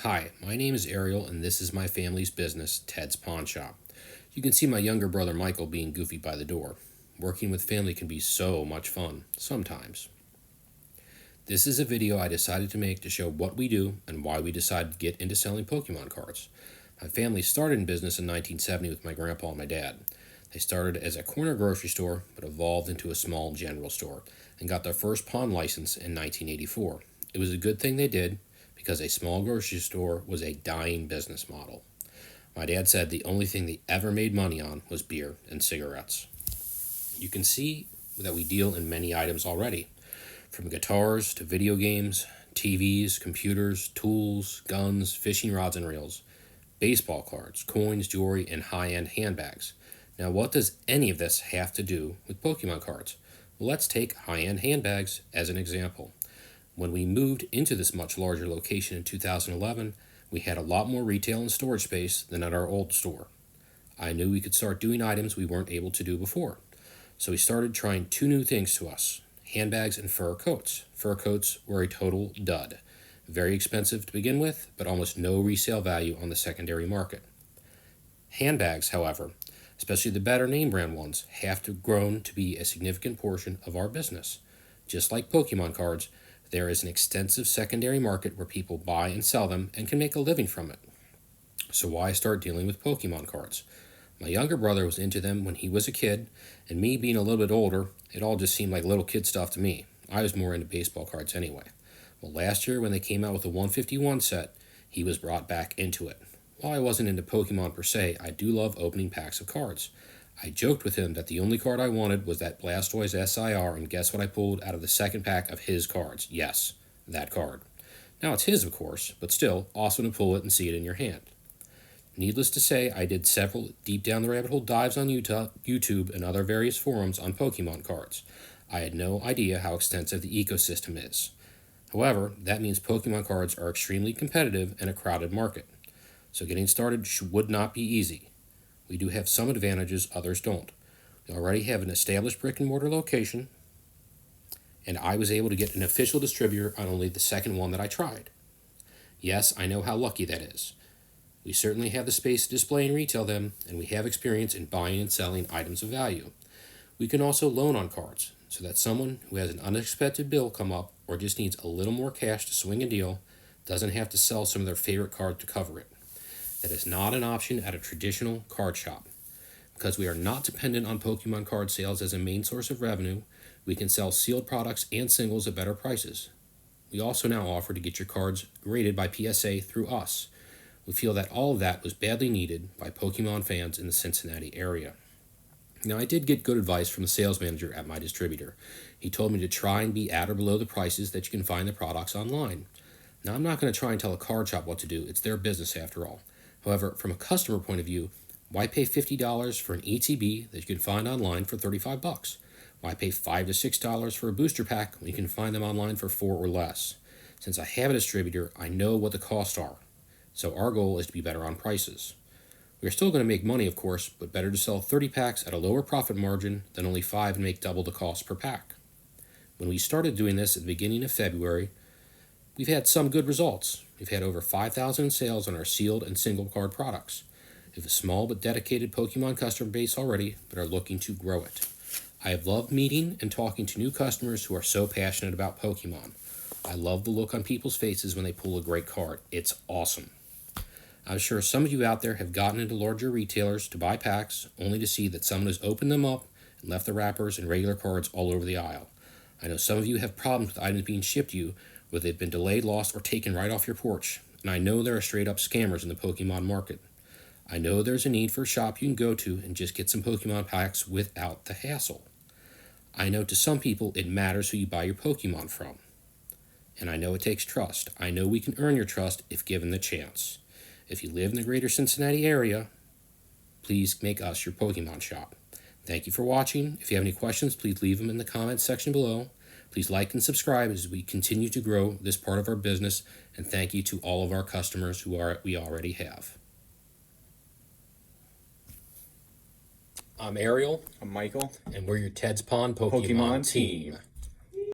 Hi, my name is Ariel, and this is my family's business, Ted's Pawn Shop. You can see my younger brother Michael being goofy by the door. Working with family can be so much fun, sometimes. This is a video I decided to make to show what we do and why we decided to get into selling Pokemon cards. My family started in business in 1970 with my grandpa and my dad. They started as a corner grocery store, but evolved into a small general store, and got their first pawn license in 1984. It was a good thing they did, because a small grocery store was a dying business model. My dad said the only thing they ever made money on was beer and cigarettes. You can see that we deal in many items already, from guitars to video games, TVs, computers, tools, guns, fishing rods and reels, baseball cards, coins, jewelry, and high-end handbags. Now, what does any of this have to do with Pokemon cards? Well, let's take high-end handbags as an example. When we moved into this much larger location in 2011, we had a lot more retail and storage space than at our old store. I knew we could start doing items we weren't able to do before. So we started trying two new things to us: handbags and fur coats. Fur coats were a total dud. Very expensive to begin with, but almost no resale value on the secondary market. Handbags, however, especially the better name brand ones, have grown to be a significant portion of our business. Just like Pokemon cards, there is an extensive secondary market where people buy and sell them and can make a living from it. So why start dealing with Pokemon cards? My younger brother was into them when he was a kid, and me being a little bit older, it all just seemed like little kid stuff to me. I was more into baseball cards anyway. Well, last year when they came out with the 151 set, he was brought back into it. While I wasn't into Pokemon per se, I do love opening packs of cards. I joked with him that the only card I wanted was that Blastoise SIR, and guess what I pulled out of the second pack of his cards? Yes, that card. Now it's his, of course, but still awesome to pull it and see it in your hand. Needless to say, I did several deep down the rabbit hole dives on YouTube and other various forums on Pokemon cards. I had no idea how extensive the ecosystem is. However, that means Pokemon cards are extremely competitive in a crowded market. So getting started would not be easy. We do have some advantages others don't. We already have an established brick and mortar location, and I was able to get an official distributor on only the second one that I tried. Yes, I know how lucky that is. We certainly have the space to display and retail them, and we have experience in buying and selling items of value. We can also loan on cards, so that someone who has an unexpected bill come up or just needs a little more cash to swing a deal doesn't have to sell some of their favorite card to cover it. That is not an option at a traditional card shop. Because we are not dependent on Pokemon card sales as a main source of revenue, we can sell sealed products and singles at better prices. We also now offer to get your cards graded by PSA through us. We feel that all of that was badly needed by Pokemon fans in the Cincinnati area. Now, I did get good advice from the sales manager at my distributor. He told me to try and be at or below the prices that you can find the products online. Now, I'm not going to try and tell a card shop what to do. It's their business after all. However, from a customer point of view, why pay $50 for an ETB that you can find online for $35? Why pay $5 to $6 for a booster pack when you can find them online for $4 or less? Since I have a distributor, I know what the costs are. So our goal is to be better on prices. We are still going to make money, of course, but better to sell 30 packs at a lower profit margin than only 5 and make double the cost per pack. When we started doing this at the beginning of February, we've had some good results. We've had over 5,000 in sales on our sealed and single card products. We have a small but dedicated Pokemon customer base already, but are looking to grow it. I have loved meeting and talking to new customers who are so passionate about Pokemon. I love the look on people's faces when they pull a great card. It's awesome. I'm sure some of you out there have gotten into larger retailers to buy packs, only to see that someone has opened them up and left the wrappers and regular cards all over the aisle. I know some of you have problems with items being shipped to you, whether they've been delayed, lost, or taken right off your porch. And I know there are straight-up scammers in the Pokemon market. I know there's a need for a shop you can go to and just get some Pokemon packs without the hassle. I know to some people it matters who you buy your Pokemon from. And I know it takes trust. I know we can earn your trust if given the chance. If you live in the greater Cincinnati area, please make us your Pokemon shop. Thank you for watching. If you have any questions, please leave them in the comments section below. Please like and subscribe as we continue to grow this part of our business, and thank you to all of our customers we already have. I'm Ariel. I'm Michael. And we're your Ted's Pawn Pokemon team.